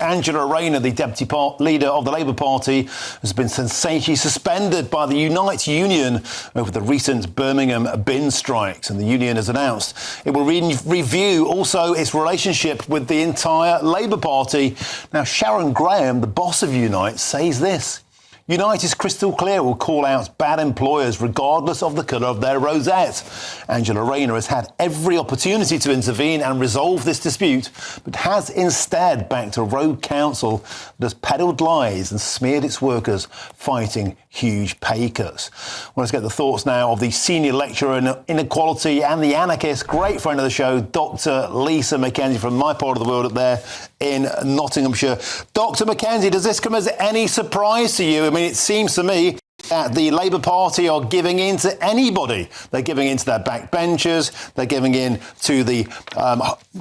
Angela Rayner, the deputy leader of the Labour Party, has been sensationally suspended by the Unite union over the recent Birmingham bin strikes. And the union has announced it will review also its relationship with the entire Labour Party. Now, Sharon Graham, the boss of Unite, says this. Unite is crystal clear, will call out bad employers regardless of the colour of their rosette. Angela Rayner has had every opportunity to intervene and resolve this dispute, but has instead backed a rogue council that has peddled lies and smeared its workers fighting huge pay cuts. Well, let's get the thoughts now of the senior lecturer in inequality and the anarchist, great friend of the show, Dr. Lisa MckKenzie from my part of the world up there in Nottinghamshire. Dr. MckKenzie, does this come as any surprise to you? I mean, it seems to me that the Labour Party are giving in to anybody. They're giving in to their backbenchers. They're giving in to the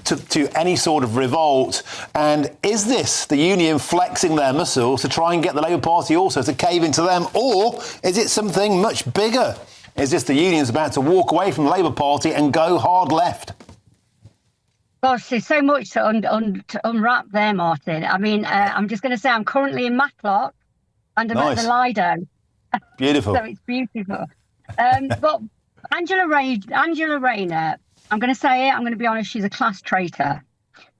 to any sort of revolt. And is this the union flexing their muscles to try and get the Labour Party also to cave into them? Or is it something much bigger? Is this the union's about to walk away from the Labour Party and go hard left? Gosh, there's so much to unwrap there, Martin. I mean, I'm just going to say I'm currently in Matlock and I'm at the Lido. Beautiful. So it's beautiful. But Angela Rayner, I'm going to say it, I'm going to be honest, she's a class traitor.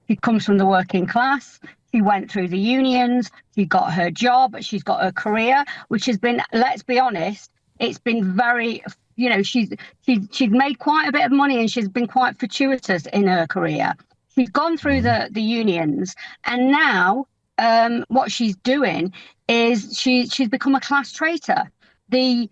She comes from the working class. She went through the unions. She got her job. She's got her career, which has been, let's be honest, it's been very... You know, she's made quite a bit of money and she's been quite fortuitous in her career. She's gone through the unions and now what she's doing is she's become a class traitor. The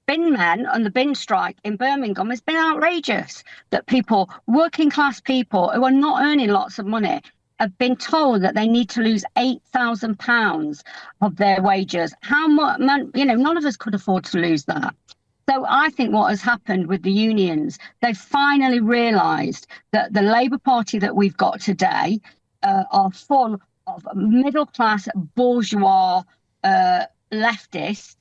bin men and the bin strike in Birmingham has been outrageous that people, working class people who are not earning lots of money, have been told that they need to lose £8,000 of their wages. How much, you know, none of us could afford to lose that. So I think what has happened with the unions, they've finally realised that the Labour Party that we've got today are full of middle-class bourgeois leftists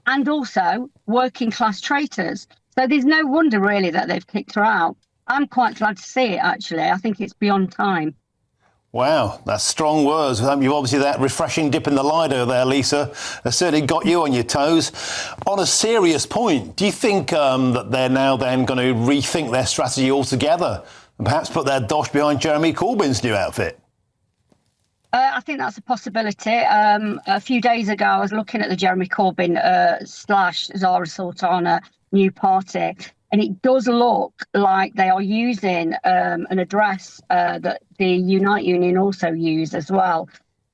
and also working-class traitors. So there's no wonder, really, that they've kicked her out. I'm quite glad to see it, actually. I think it's beyond time. Wow, that's strong words. You've obviously that refreshing dip in the Lido there, Lisa. Has certainly got you on your toes. On a serious point, do you think that they're now then going to rethink their strategy altogether and perhaps put their dosh behind Jeremy Corbyn's new outfit? I think that's a possibility. A few days ago, I was looking at the Jeremy Corbyn / Zara Sultana new party. And it does look like they are using an address that the Unite Union also use as well.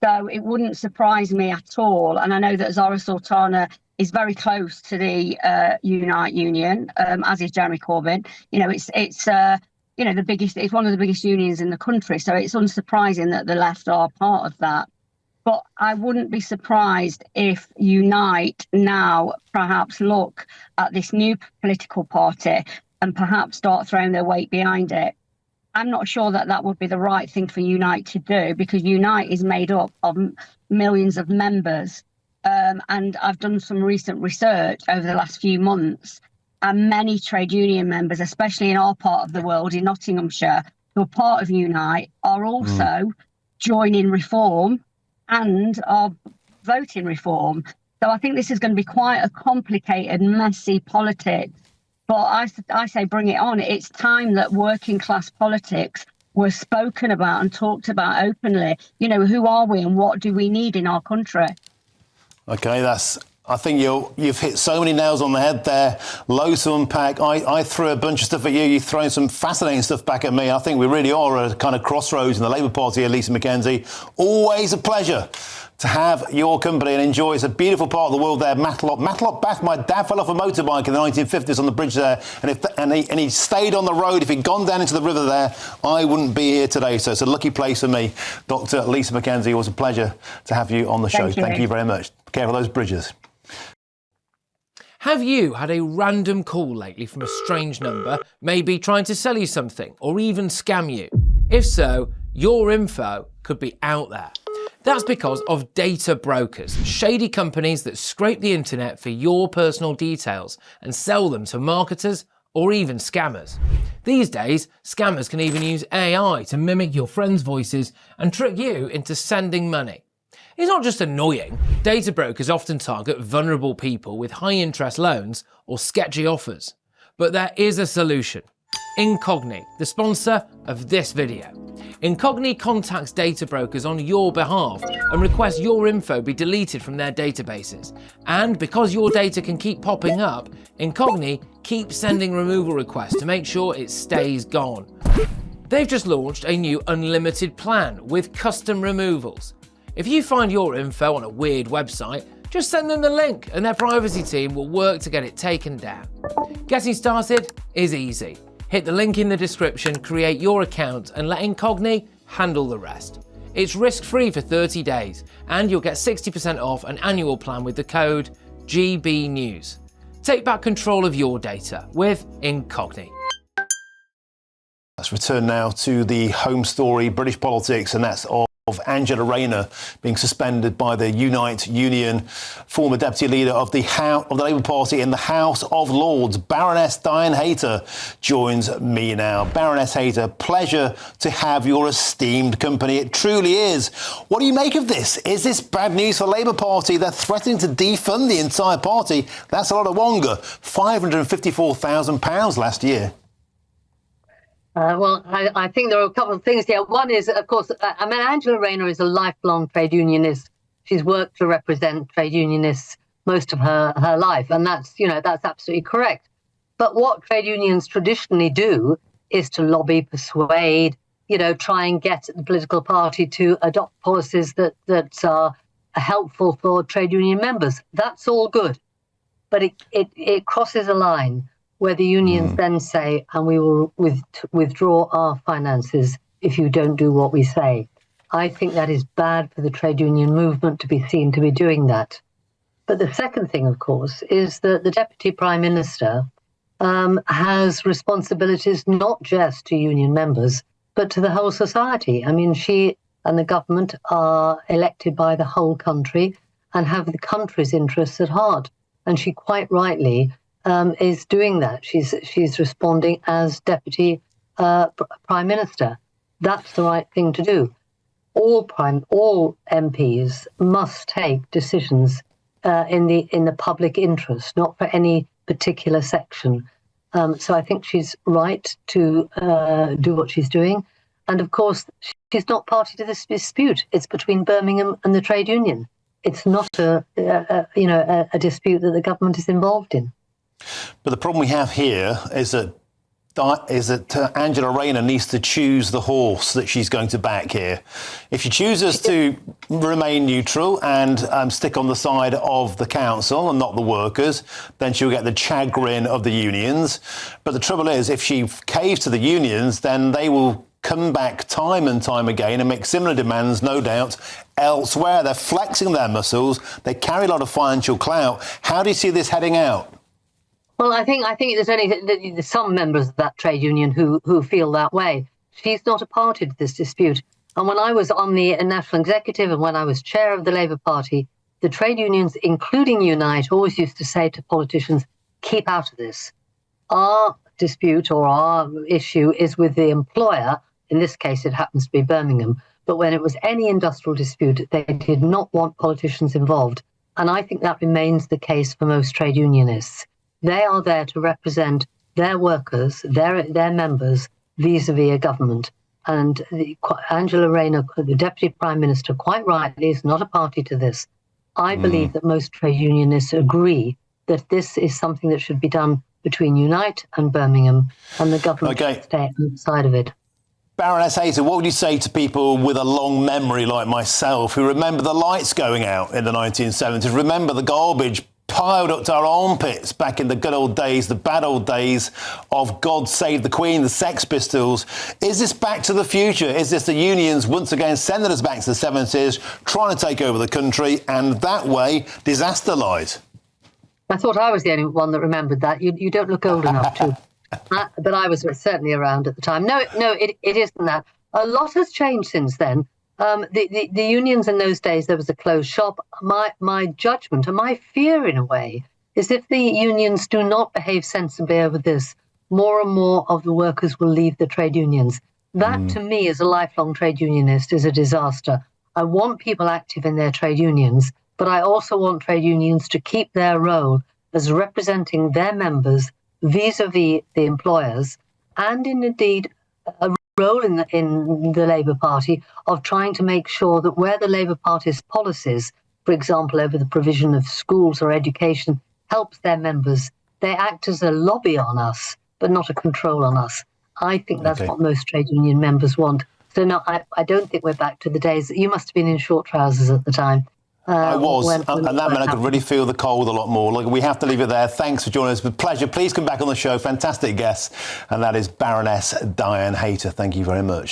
So it wouldn't surprise me at all. And I know that Zara Sultana is very close to the Unite Union, as is Jeremy Corbyn. You know, it's you know, the biggest. It's one of the biggest unions in the country. So it's unsurprising that the left are part of that. But I wouldn't be surprised if Unite now perhaps look at this new political party and perhaps start throwing their weight behind it. I'm not sure that that would be the right thing for Unite to do because Unite is made up of millions of members. And I've done some recent research over the last few months and many trade union members, especially in our part of the world, in Nottinghamshire, who are part of Unite, are also joining Reform and are voting Reform. So I think this is going to be quite a complicated, messy politics. But I say bring it on. It's time that working class politics were spoken about and talked about openly. You know, who are we and what do we need in our country? OK, I think you've hit so many nails on the head there. Loads to unpack. I threw a bunch of stuff at you. You've thrown some fascinating stuff back at me. I think we really are at a kind of crossroads in the Labour Party here, Lisa MckKenzie. Always a pleasure to have your company and enjoy. It's a beautiful part of the world there, Matlock Bath. My dad fell off a motorbike in the 1950s on the bridge there, and he stayed on the road. If he'd gone down into the river there, I wouldn't be here today. So it's a lucky place for me. Dr. Lisa MckKenzie, it was a pleasure to have you on the show. Thank you very much. Care for those bridges. Have you had a random call lately from a strange number, maybe trying to sell you something or even scam you? If so, your info could be out there. That's because of data brokers, shady companies that scrape the internet for your personal details and sell them to marketers or even scammers. These days, scammers can even use AI to mimic your friends' voices and trick you into sending money. It's not just annoying, data brokers often target vulnerable people with high-interest loans or sketchy offers. But there is a solution. Incogni, the sponsor of this video. Incogni contacts data brokers on your behalf and requests your info be deleted from their databases. And because your data can keep popping up, Incogni keeps sending removal requests to make sure it stays gone. They've just launched a new unlimited plan with custom removals. If you find your info on a weird website, just send them the link and their privacy team will work to get it taken down. Getting started is easy. Hit the link in the description, create your account and let Incogni handle the rest. It's risk-free for 30 days and you'll get 60% off an annual plan with the code GBNews. Take back control of your data with Incogni. Let's return now to the home story, British politics, and that's of Angela Rayner being suspended by the Unite Union. Former deputy leader of the Labour Party in the House of Lords, Baroness Hayter, joins me now. Baroness Hayter, pleasure to have your esteemed company. It truly is. What do you make of this? Is this bad news for the Labour Party? They're threatening to defund the entire party. That's a lot of wonga. £554,000 last year. Well, I think there are a couple of things here. One is, of course, Angela Rayner is a lifelong trade unionist. She's worked to represent trade unionists most of her life, and that's absolutely correct. But what trade unions traditionally do is to lobby, persuade, try and get the political party to adopt policies that are helpful for trade union members. That's all good, but it crosses a line where the unions then say, and we will withdraw our finances if you don't do what we say. I think that is bad for the trade union movement to be seen to be doing that. But the second thing, of course, is that the Deputy Prime Minister has responsibilities not just to union members, but to the whole society. I mean, she and the government are elected by the whole country and have the country's interests at heart. And she quite rightly is doing that. She's responding as Deputy Prime Minister. That's the right thing to do. All MPs must take decisions in the public interest, not for any particular section. So I think she's right to do what she's doing. And of course, she's not party to this dispute. It's between Birmingham and the trade union. It's not a dispute that the government is involved in. But the problem we have here is that Angela Rayner needs to choose the horse that she's going to back here. If she chooses to remain neutral and stick on the side of the council and not the workers, then she'll get the chagrin of the unions. But the trouble is, if she caves to the unions, then they will come back time and time again and make similar demands, no doubt, elsewhere. They're flexing their muscles. They carry a lot of financial clout. How do you see this heading out? Well, I think there's only some members of that trade union who feel that way. She's not a party to this dispute. And when I was on the national executive and when I was chair of the Labour Party, the trade unions, including Unite, always used to say to politicians, keep out of this. Our dispute or our issue is with the employer. In this case, it happens to be Birmingham. But when it was any industrial dispute, they did not want politicians involved. And I think that remains the case for most trade unionists. They are there to represent their workers, their members, vis-a-vis a government. And Angela Rayner, the Deputy Prime Minister, quite rightly is not a party to this. I believe that most trade unionists agree that this is something that should be done between Unite and Birmingham, and the government should stay outside of it. Baroness Hayter, what would you say to people with a long memory like myself who remember the lights going out in the 1970s, remember the garbage piled up to our armpits back in the good old days, the bad old days of God Save the Queen, the Sex Pistols? Is this back to the future? Is this the unions once again sending us back to the 70s, trying to take over the country and that way disaster lies? I thought I was the only one that remembered that. You don't look old enough to. But I was certainly around at the time. No, it isn't that. A lot has changed since then. The unions in those days, there was a closed shop. My judgment and my fear, in a way, is if the unions do not behave sensibly over this, more and more of the workers will leave the trade unions. That, to me, as a lifelong trade unionist, is a disaster. I want people active in their trade unions, but I also want trade unions to keep their role as representing their members vis-a-vis the employers, and indeed a role in the Labour Party of trying to make sure that where the Labour Party's policies, for example, over the provision of schools or education, helps their members, they act as a lobby on us, but not a control on us. I think that's what most trade union members want. So no, I don't think we're back to the days that you must have been in short trousers at the time. I was, and that meant I could really feel the cold a lot more. Look, we have to leave it there. Thanks for joining us. With pleasure. Please come back on the show. Fantastic guest. And that is Baroness Diane Hayter. Thank you very much.